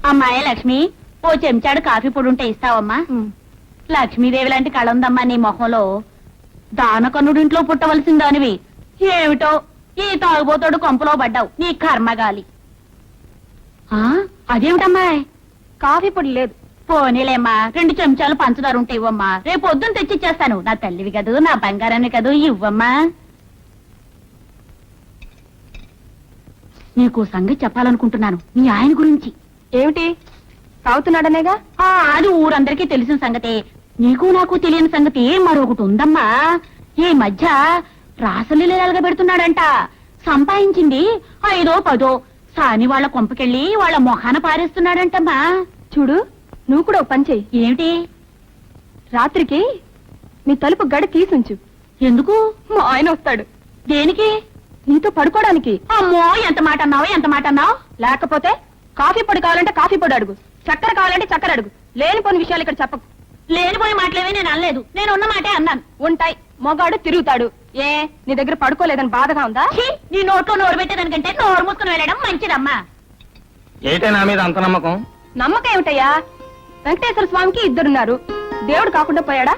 అమ్మాయి లక్ష్మి, ఓ చెంచాడు కాఫీ పొడి ఉంటే ఇస్తావమ్మా? లక్ష్మీదేవి లాంటి కళ ఉందమ్మా నీ మొహంలో. దానకన్నుడింట్లో పుట్టవలసిందానివి ఏమిటో ఈ తాగుబోతోడు కొంపలో పడ్డావు. నీ కర్మగాలి. అదేమిటమ్మాయి? కాఫీ పొడి లేదు. పోనీలేమ్మా, 2 చెంచాలు పంచదార ఉంటే ఇవ్వమ్మా. రేపు పొద్దున్న తెచ్చిచ్చేస్తాను. నా తల్లివి కదూ, నా బంగారాన్ని కదూ, ఇవ్వమ్మా. నీకు సంగతి చెప్పాలనుకుంటున్నాను, మీ ఆయన గురించి. ఏమిటి? తాగుతున్నాడనేగా? అది ఊరందరికీ తెలిసిన సంగతే. నీకు నాకు తెలియని సంగతి మరొకటి ఉందమ్మా. ఈ మధ్య రాసలీలగా పెడుతున్నాడంట. సంపాదించింది 5 or 10 సాని వాళ్ళ కొంపకెళ్ళి వాళ్ళ మొహాన పారేస్తున్నాడంటమ్మా. చూడు, నువ్వు కూడా ఓ పని చెయ్యి. ఏమిటి? రాత్రికి నీ తలుపు గడ తీసుంచు. ఎందుకు? మా ఆయన వస్తాడు. దేనికి? నీతో పడుకోవడానికి. అమ్మో, ఎంత మాట అన్నావు, ఎంత మాట అన్నావు. లేకపోతే కాఫీ పొడి కావాలంటే కాఫీ పొడి అడుగు, చక్కెర కావాలంటే చక్కెర అడుగు. లేనిపోని విషయాలు ఇక్కడ చెప్పకు. లేనిపోని మాటలేవి నేను అనలేదు, నేను ఉన్న మాటే అన్నాను. ఉంటాయి, మొగాడు తిరుగుతాడు. ఏ నీ దగ్గర పడుకోలేదని బాధగా ఉందా? నీ నోట్లో నోరు పెట్టేదానికంటే నోరు మూసుకుని వెళ్ళడం మంచిదమ్మా. ఏంటే నా మీద అంత నమ్మకం? నమ్మకం ఏమిటయ్యా? వెంకటేశ్వర స్వామికి 2 దేవుడు కాకుండా పోయాడా?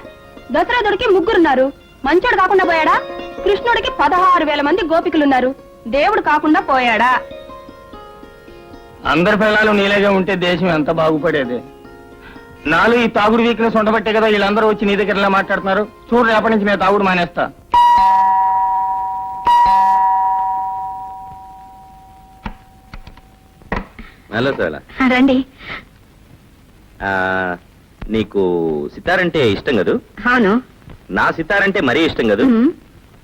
దశరథుడికి 3 మంచోడు కాకుండా పోయాడా? కృష్ణుడికి 16,000 మంది గోపికలున్నారు. దేవుడు కాకుండా పోయాడా? అందరి పిల్లలు నీలేగా ఉంటే దేశం ఎంత బాగుపడేది. నాలో ఈ తాగుడు వీక్నెస్ ఉండబట్టే కదా వీళ్ళందరూ వచ్చి నీ దగ్గర ఇలా మాట్లాడుతున్నారు. చూడు, రేపటి నుంచి నేను తాగుడు మానేస్తా. హలో సోలా, రండి. నీకు సితారంటే ఇష్టం కదూ? అవును. నా సితారంటే మరీ ఇష్టం కదూ?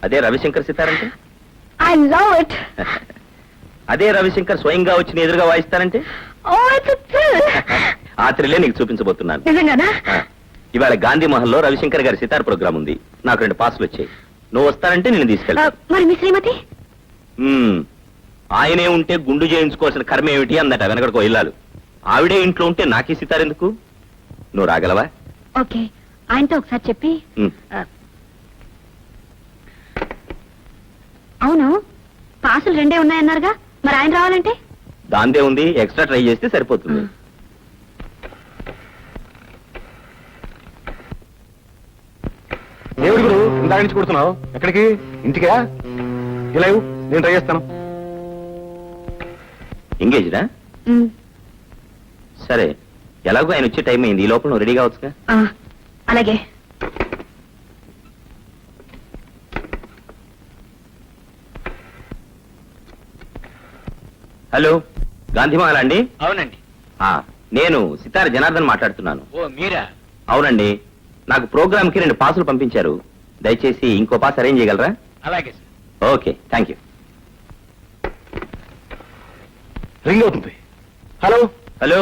అదే రవిశంకర్ సితారంటే? I love it. అదే రవిశంకర్ స్వయంగా వచ్చి ఎదురుగా వాయిస్తారంటే? ఆ థ్రిల్లే నీకు చూపించబోతున్నాను. నిజంగానా? ఇవాళ గాంధీ మహల్ లో రవిశంకర్ గారి సితార్ ప్రోగ్రామ్ ఉంది. నాకు 2 పాసులు వచ్చాయి. నువ్వు వస్తానంటే నేను తీసుకెళ్తా. మరి మీ శ్రీమతి? ఆయనే ఉంటే గుండు చేయించుకోవాల్సిన కర్మ ఏమిటి అందట వెనకడికో ఇల్లాలు. ఆవిడే ఇంట్లో ఉంటే నాకే సితార్ ఎందుకు? నువ్వు రాగలవా? ఓకే, ఆయనతో ఒకసారి చెప్పి. అవును, పాసులు 2 ఉన్నాయన్నారుగా, మరి ఆయన రావాలంటే? దాందే ఉంది, ఎక్స్ట్రా ట్రై చేస్తే సరిపోతుంది. దేవుడి గురు, ఇందాక నుంచి కొడుతున్నావు. ఎక్కడికి? ఇంటికా? ఇలా నేను ట్రై చేస్తాను. ఎంగేజ్డా? సరే, ఎలాగో ఆయన వచ్చే టైం అయింది. ఈ లోపల నువ్వు రెడీ కావచ్చుగా? అలాగే. హలో, గాంధీమహల్ అండి? అవునండి. నేను సితార జనార్దన్ మాట్లాడుతున్నాను. ఓ మీరా? అవునండి, నాకు ప్రోగ్రామ్ కి 2 పాసులు పంపించారు. దయచేసి ఇంకో పాస్ అరేంజ్ చేయగలరా? అలాగే సార్. Okay, thank you. రింగ్ అవుతుంది. Hello hello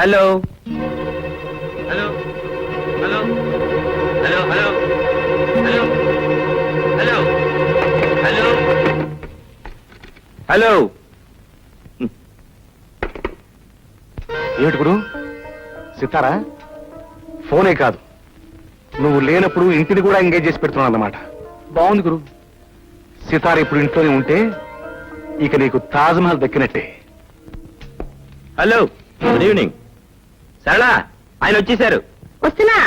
hello hello hello hello hello hello hello hello hello. ఏమిటి గురు? సితారా? ఫోనే కాదు, నువ్వు లేనప్పుడు ఇంటిని కూడా ఎంగేజ్ చేసి పెడుతున్నావు అన్నమాట. బాగుంది గురు. సితార ఇప్పుడు ఇంట్లోనే ఉంటే ఇక నీకు తాజ్మహల్ దక్కినట్టే. Hello, good evening. సరళ, ఆయన వచ్చేసారు. వస్తున్నా.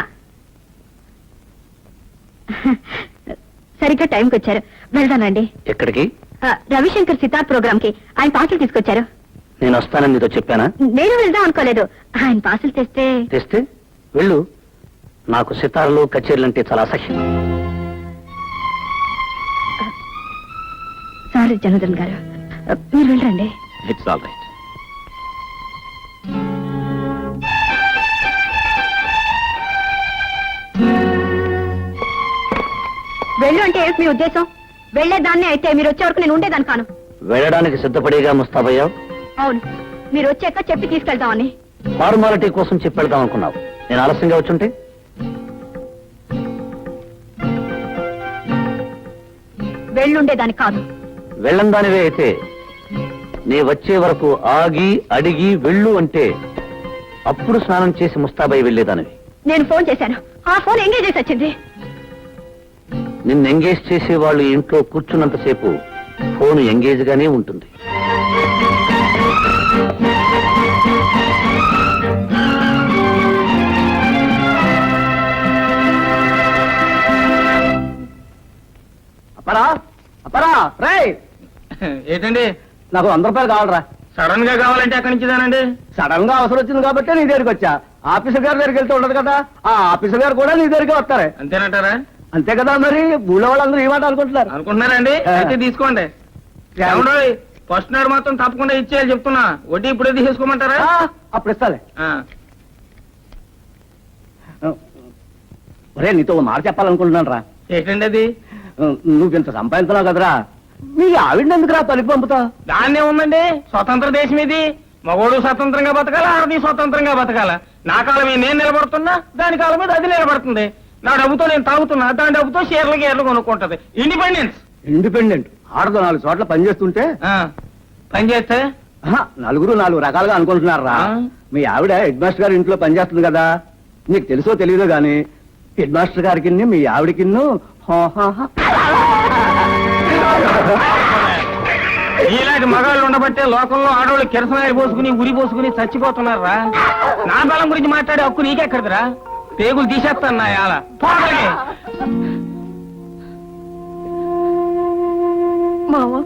సరిగ్గా టైంకి వచ్చారు. వెళ్దానండి. ఎక్కడికి? రవిశంకర్ సితార్ ప్రోగ్రామ్ కి ఆయన పాసులు తీసుకొచ్చారు. నేను వస్తానని నీతో చెప్పానా? నేను వెళ్దాం అనుకోలేదు. ఆయన పాసులు తెస్తే వెళ్ళు. నాకు సితార్లు కచేరీలంటే చాలా అసహ్యం. సారీ జనార్దన్ గారు, మీరు వెళ్ళండి. It's all right. వెళ్ళు అంటే ఏంటి మీ ఉద్దేశం? వెళ్లేదాన్ని అయితే మీరు వచ్చే వరకు నేను ఉండేదాన్ని కాను. వెళ్ళడానికి సిద్ధపడేగా ముస్తాబయ్యావు? అవును, మీరు వచ్చాక చెప్పి తీసుకెళ్తామని. ఫార్మాలిటీ కోసం చెప్పెళ్దాం అనుకున్నావు. నేను ఆలస్యంగా వచ్చుంటే? వెళ్ళుండేదాన్ని కాదు. వెళ్ళందానివే అయితే నీ వచ్చే వరకు ఆగి అడిగి వెళ్ళు అంటే అప్పుడు స్నానం చేసి ముస్తాబై వెళ్ళేదానివి. నేను ఫోన్ చేశాను, ఆ ఫోన్ ఎంగేజ్ చేసి వచ్చింది. నిన్ను ఎంగేజ్ చేసే వాళ్ళు ఇంట్లో కూర్చున్నంతసేపు ఫోన్ ఎంగేజ్ గానే ఉంటుంది. అపరా అపరా రే ఏంటండి నాకు 100 రూపాయలు కావాలరా. సడన్ గా కావాలంటే ఎక్కడి నుంచిదానండి? సడన్ గా అవసరం వచ్చింది కాబట్టి నీ దగ్గరికి వచ్చా. ఆఫీసర్ గారి దగ్గరికి వెళ్తూ ఉండదు కదా, ఆ ఆఫీసర్ గారు కూడా నీ దగ్గరికి వస్తారే. అంతేనంటారా? అంతే కదా, మరి ఊళ్ళో వాళ్ళందరూ ఈ మాట అనుకుంటున్నారు. అనుకుంటున్నారండి? అయితే తీసుకోండి. ఏమండో ఫస్ట్ నాడు మాత్రం తప్పకుండా ఇచ్చేయాలి చెప్తున్నా. వడ్డీ ఇప్పుడే తీసేసుకోమంటారా? అప్పుడు ఇస్తాలే. ఆ. ఒరే నీతో ఓ మాట చెప్పాలనుకుంటున్నాను రా. ఏంటండి అది? నువ్వు ఇంత సంపాదించినావు కదరా, మీ ఆవిడ ఎందుకు రా పలికి పంపుతా? దాన్నే ఉందండి, స్వతంత్ర దేశం ఇది. మగోడు స్వతంత్రంగా బతకాల, ఆడది స్వతంత్రంగా బతకాల. నా కాలం మీద నేను నిలబడుతున్నా, దాని కాలం మీద అది నిలబడుతుంది. నా డబ్బుతో నేను తాగుతున్నా, దాని డబ్బుతో షేర్లు గేర్లు కొనుక్కుంటది. ఇండిపెండెన్స్. ఇండిపెండెంట్ ఆడదు 4 చోట్ల పని చేస్తుంటే పని చేస్తే నలుగురు 4 రకాలుగా అనుకుంటున్నారా. మీ ఆవిడ హెడ్ మాస్టర్ గారి ఇంట్లో పని చేస్తుంది కదా, నీకు తెలుసో తెలియదో గాని హెడ్ మాస్టర్ గారికి మీ ఆవిడకి ఇలాంటి మగాళ్ళు ఉండబట్టే లోకంలో ఆడవాళ్ళు కిరసనాయి పోసుకుని ఉరి పోసుకుని చచ్చిపోతున్నారా. నా బలం గురించి మాట్లాడే హక్కు నీకెక్కడిదిరా? పేగులు తీసేస్తాను నా యాల. మావా,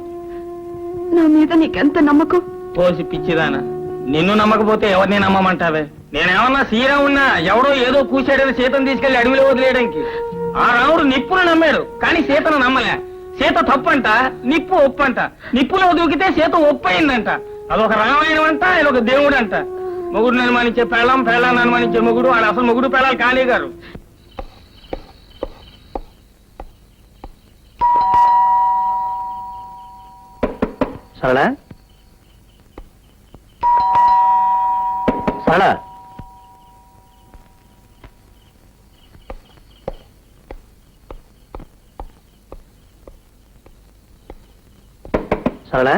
నా మీద నీకెంత నమ్మకం? పోసి పిచ్చిదానా, నిన్ను నమ్మకపోతే ఎవరిని నమ్మమంటావే? నేనేమన్నా సీరా ఉన్నా ఎవడో ఏదో కూసాడని సీతను తీసుకెళ్లి అడవిలో వదిలేయడానికి. ఆ రాముడు నిప్పును నమ్మాడు కానీ సీతను నమ్మలే. సీత తప్పంట, నిప్పు ఒప్పంట. నిప్పులో దూకితే సీత ఒప్పయిందంట. అదొక రామాయణం అంట, ఇదొక దేవుడు అంట. మొగుడు అనుమానించే పెళ్ళం, పెళ్ళాన్ని అనుమానించే మొగుడు. ఆడ అసలు మొగుడు పెళ్ళాలి కాళీ గారు. సరళా సరళా సరళా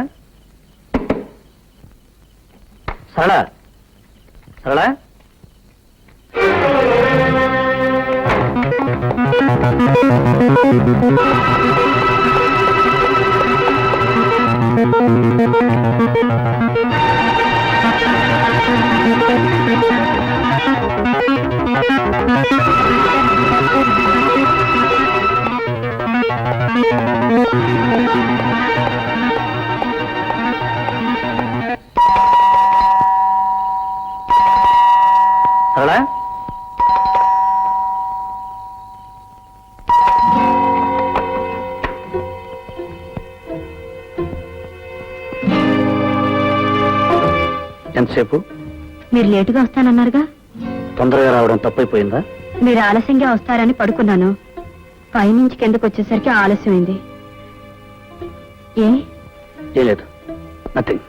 సరళా సరళా సరళా ఎంతసేపు? మీరు లేటుగా వస్తానన్నారుగా. తొందరగా రావడం తప్పైపోయిందా? మీరు ఆలస్యంగా వస్తారని పడుకున్నాను. పైనుంచి కిందకు వచ్చేసరికి ఆలస్యమైంది. ఏం లేదు, నథింగ్.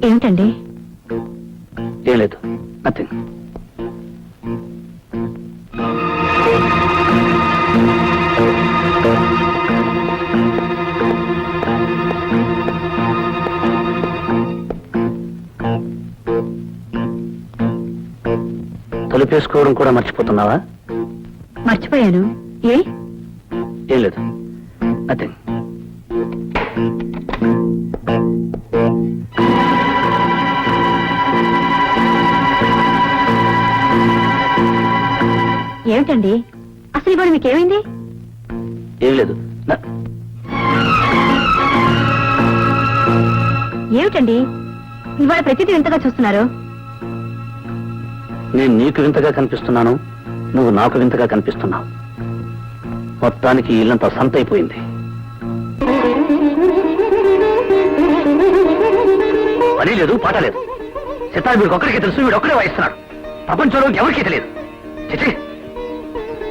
ఏమిటండి? ఏం లేదు, నథింగ్. తలుపేసుకోవడం కూడా మర్చిపోతున్నావా? మర్చిపోయాను. ఏం లేదు, నథింగ్. ఏమిటండి అసలు ఇవాళ మీకేమైంది? ఏం లేదు. ఏమిటండి ఇవాళ ప్రతిదీ వింతగా చూస్తున్నారు? నేను నీకు వింతగా కనిపిస్తున్నాను, నువ్వు నాకు వింతగా కనిపిస్తున్నావు. మొత్తానికి ఇల్లంతా సంతైపోయింది. పని లేదు, పాట లేదు. సితార్ వీడికి ఒక్కడికే తెలుసు, వీడు ఒక్కడే వాయిస్తున్నాడు. ప్రపంచంలో ఎవరికీ తెలియదు. చిచి,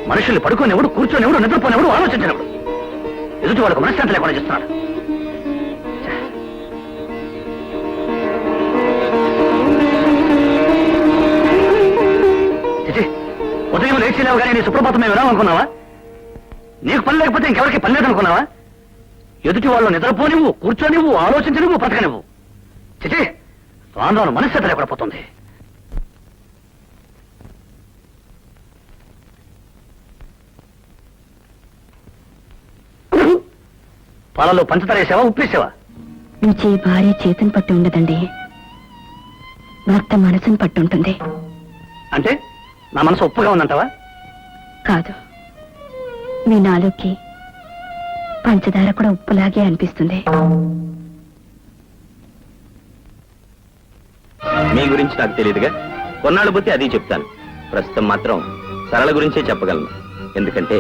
మనుషుల్ని పడుకోనివ్వడు, కూర్చొనివ్వడు, నిద్రపోనివ్వడు, ఆలోచించినప్పుడు ఎదుటి వాళ్ళకు మనశ్శాంతి లేకుండా చేస్తున్నాడు. చిచి, ఉదయం లేచి లేవగానే నీ సుప్రభాతం మేము వినామనుకున్నావా? నీకు పని లేకపోతే ఇంకెవరికి పని లేదనుకున్నావా? ఎదుటి వాళ్ళు నిద్రపోనివ్వు, కూర్చొనివ్వు, ఆలోచించనివ్వు, బ్రతకనివ్వు. చిచి, రాను మనశ్శాంతి లేకుండా పోతుంది. పాలలో పంచదార వేసావా, ఉప్పేసావా? రుచి భార్య చేతను పట్టి ఉండదండి. భర్త మనసును పట్టుంటుంది. అంటే నా మనసు ఒప్పుగా ఉందంటావా? కాదు, మీ నాలుగుకి పంచదార కూడా ఉప్పులాగే అనిపిస్తుంది. మీ గురించి నాకు తెలియదుగా, కొన్నాళ్ళు పోతే అది చెప్తాను. ప్రస్తుతం మాత్రం సరళ గురించే చెప్పగలను. ఎందుకంటే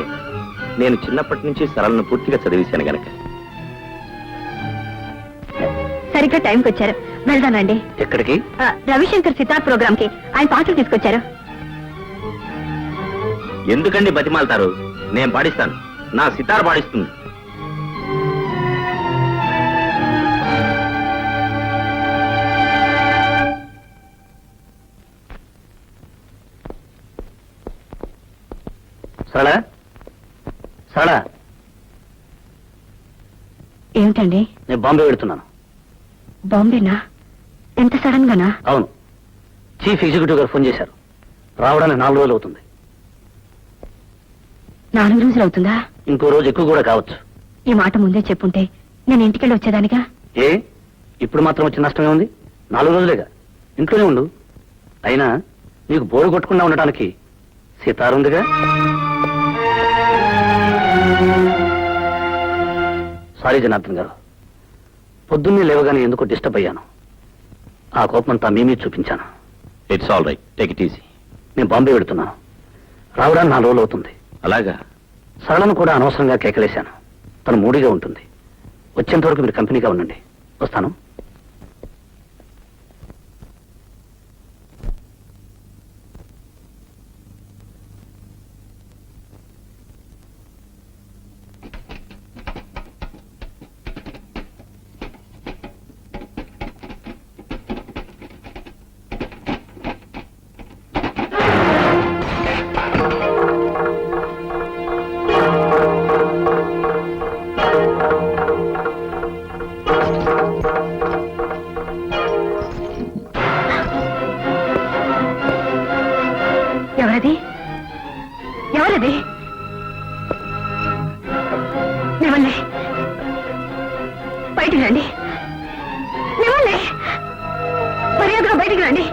నేను చిన్నప్పటి నుంచి సరళను పూర్తిగా చదివేశాను గనక. సరిగ్గా టైంకి వచ్చారు. వెళ్దానండి. ఎక్కడికి? రవిశంకర్ సితార్ ప్రోగ్రామ్ కి ఆయన పాటలు తీసుకొచ్చారు. ఎందుకండి బతిమాలతారు? నేను పాడిస్తాను. నా సితార్ పాడిస్తుంది. సరళ, సరళ, ఏమిటండి? నేను బాంబే వెళుతున్నాను. బాంబేనా? ఎంత సడన్ గానా? అవును, చీఫ్ ఎగ్జిక్యూటివ్ గారు ఫోన్ చేశారు. రావడానికి 4 రోజులు అవుతుంది. 4 రోజులు అవుతుందా? ఇంకో రోజు ఎక్కువ కూడా కావచ్చు. ఈ మాట ముందే చెప్పుంటే నేను ఇంటికెళ్ళి వచ్చేదానిగా. ఏ ఇప్పుడు మాత్రం వచ్చిన నష్టమే ఉంది? 4 రోజులేగా, ఇంట్లోనే ఉండు. అయినా నీకు బోరు కొట్టకుండా ఉండటానికి సితారుందిగా. సారీ జనార్దన్ గారు, పొద్దున్నే లేవగానే ఎందుకో డిస్టర్బ్ అయ్యాను. ఆ కోపమంతా మీ మీద చూపించాను. It's all right, take it easy. నేను బాంబే వెళుతున్నాను. రావడానికి 4 రోజులు అవుతుంది. అలాగా? సరళను కూడా అనవసరంగా కేకలేశాను. తను మూడీగా ఉంటుంది. వచ్చేంత వరకు మీరు కంపెనీగా ఉండండి. వస్తాను. ఎవరది? ఎవరది? నివ్వండి, బయటికి రండి. నివ్వండి, మర్యాదగా బయటికి రండి.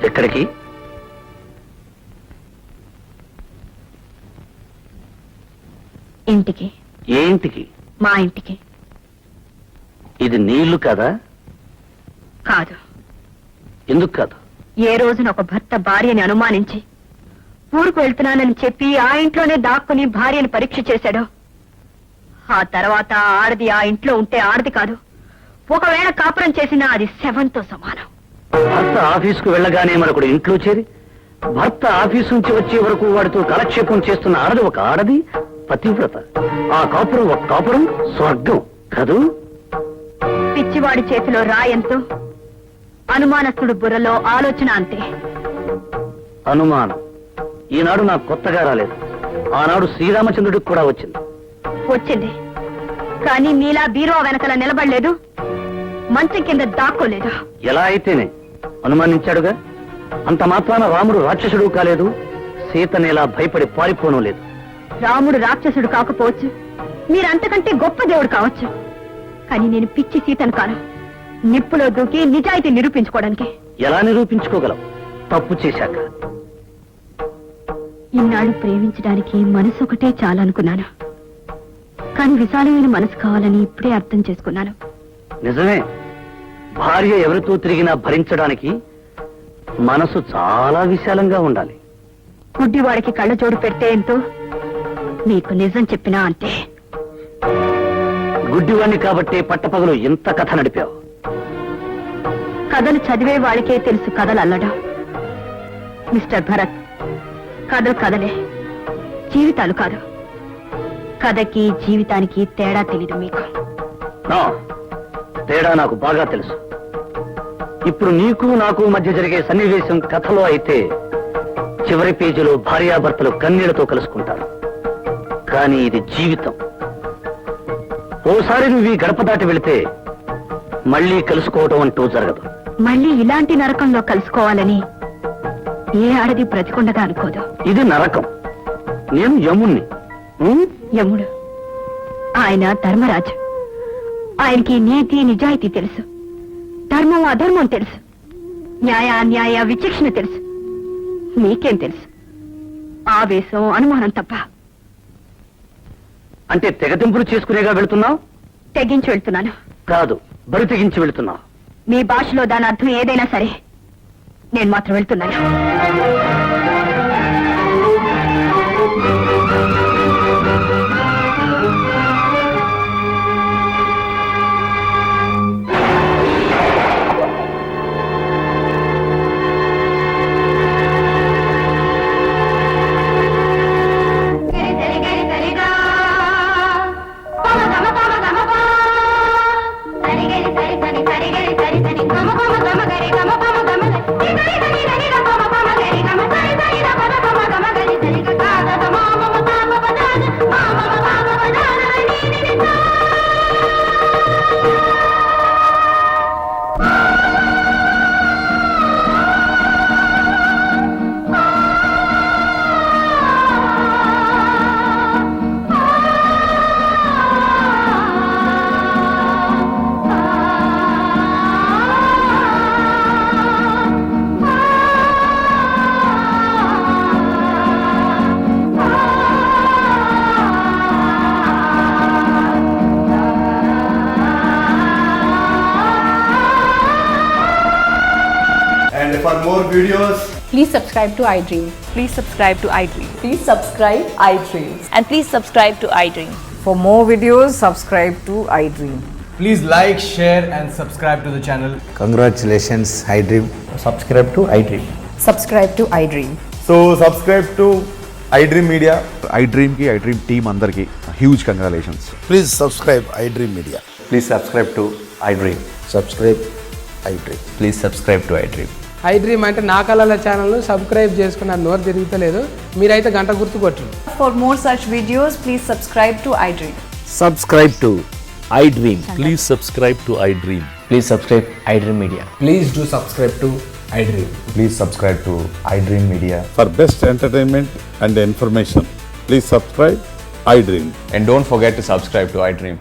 ఎక్కడికి? ఇంటికి. ఏ ఇంటికి? మా ఇంటికి. ఇది నీ ఇల్లు కాదా? కాదు. ఎందుకు కాదు? ఏ రోజున ఒక భర్త భార్యని అనుమానించి ఊరుకు వెళ్తున్నానని చెప్పి ఆ ఇంట్లోనే దాక్కుని భార్యను పరీక్ష చేశాడో, ఆ తర్వాత ఆడది ఆ ఇంట్లో ఉంటే ఆడది కాదు, ఒకవేళ కాపురం చేసినా అది శవంతో సమానం. భర్త ఆఫీసుకు వెళ్ళగానే మరొకడు ఇంట్లో చేరి భర్త ఆఫీసు నుంచి వచ్చే వరకు వాడితో కాలక్షేపం చేస్తున్న ఆడది ఒక ఆడది, పతివ్రత. ఆ కాపురం ఒక కాపురం, స్వర్గం కదూ? పిచ్చివాడి చేతిలో రాయంతో, అనుమానస్తుడు బుర్రలో ఆలోచన అంతే. అనుమానం ఈనాడు నాకు కొత్తగా రాలేదు. ఆనాడు శ్రీరామచంద్రుడికి కూడా వచ్చింది. వచ్చింది, కానీ నీలా బీరువా వెనకల నిలబడలేదు, మంచం కింద దాక్కోలేదు. ఎలా అయితేనే అనుమానించాడుగా, అంత మాత్రాన రాముడు రాక్షసుడు కాలేదు, సీతనేలా భయపడి పారిపోవడం లేదు. రాముడు రాక్షసుడు కాకపోవచ్చు, మీరంతకంటే గొప్ప దేవుడు కావచ్చు, కానీ నేను పిచ్చి సీతను కాను. నిప్పులో దూకి నిజాయితీ నిరూపించుకోవడానికి. ఎలా నిరూపించుకోగలవు తప్పు చేశాక? ఇన్నాళ్ళు ప్రేమించడానికి మనసు ఒకటే చాలనుకున్నాను, కానీ విశాలమైన మనసు కావాలని ఇప్పుడే అర్థం చేసుకున్నాను. నిజమే, భార్య ఎవరితో తిరిగినా భరించడానికి మనసు చాలా విశాలంగా ఉండాలి. గుడ్డివాడికి కళ్ళజోడు పెడితే ఎంతో, నీకు నిజం చెప్పినా అంతే. గుడ్డివాణ్ణి కాబట్టే పట్టపగలు ఇంత కథ నడిపావు. కథలు చదివే వాళ్ళకే తెలుసు కథలు అల్లడం. మిస్టర్ భరత్, కథలు కథలే, జీవితాలు కాదు. కథకి జీవితానికి తేడా తెలీదు మీకు. నా తేడా నాకు బాగా తెలుసు. ఇప్పుడు నీకు నాకు మధ్య జరిగే సన్నివేశం కథలో అయితే చివరి పేజీలో భార్యాభర్తలు కన్నీళ్లతో కలుసుకుంటారు. కానీ ఇది జీవితం. ఓసారి నువ్వు ఈ గడప దాటి వెళితే మళ్ళీ కలుసుకోవటం అంటూ జరగదు. మళ్ళీ ఇలాంటి నరకంలో కలుసుకోవాలని ఏ ఆడది బ్రతికుండగా అనుకోదు. ఇది నరకం. నేను యముణ్ణి. యముడు ఆయన ధర్మరాజు. ఆయనకి నీతి నిజాయితీ తెలుసు, ధర్మం అధర్మం తెలుసు, న్యాయ అన్యాయ విచక్షణ తెలుసు. మీకేం తెలుసు? ఆవేశం, అనుమానం తప్ప. అంటే తెగతింపులు చేసుకునేగా వెళుతున్నావు? తెగించి వెళ్తున్నాను. కాదు, బరి తెగించి వెళుతున్నావు. మీ భాషలో దాని అర్థం ఏదైనా సరే, నేను మాత్రం వెళ్తున్నాను. And for more videos, Please subscribe to iDream. Please subscribe to iDream. Please subscribe iDream. And please subscribe to iDream. For more videos, subscribe to iDream. please like, share and subscribe to the channel. Congratulations, iDream. Subscribe to iDream. Subscribe to iDream. So subscribe to iDream Media. iDream ki iDream team andarki huge congratulations. Please subscribe iDream Media. Please subscribe to iDream. Subscribe iDream. Please subscribe to iDream. iDream అంటే నా కళల channel subscribe చేసుకున్న నోరు తిరుగుతలేదు. మీరైతే గంట గుర్తు కొట్టండి. For more such videos, please subscribe to iDream. Subscribe to iDream. Please subscribe to iDream. Please subscribe iDream Media. Please do subscribe to iDream. Please subscribe to iDream Media. For best entertainment and information, please subscribe iDream. And don't forget to subscribe to iDream.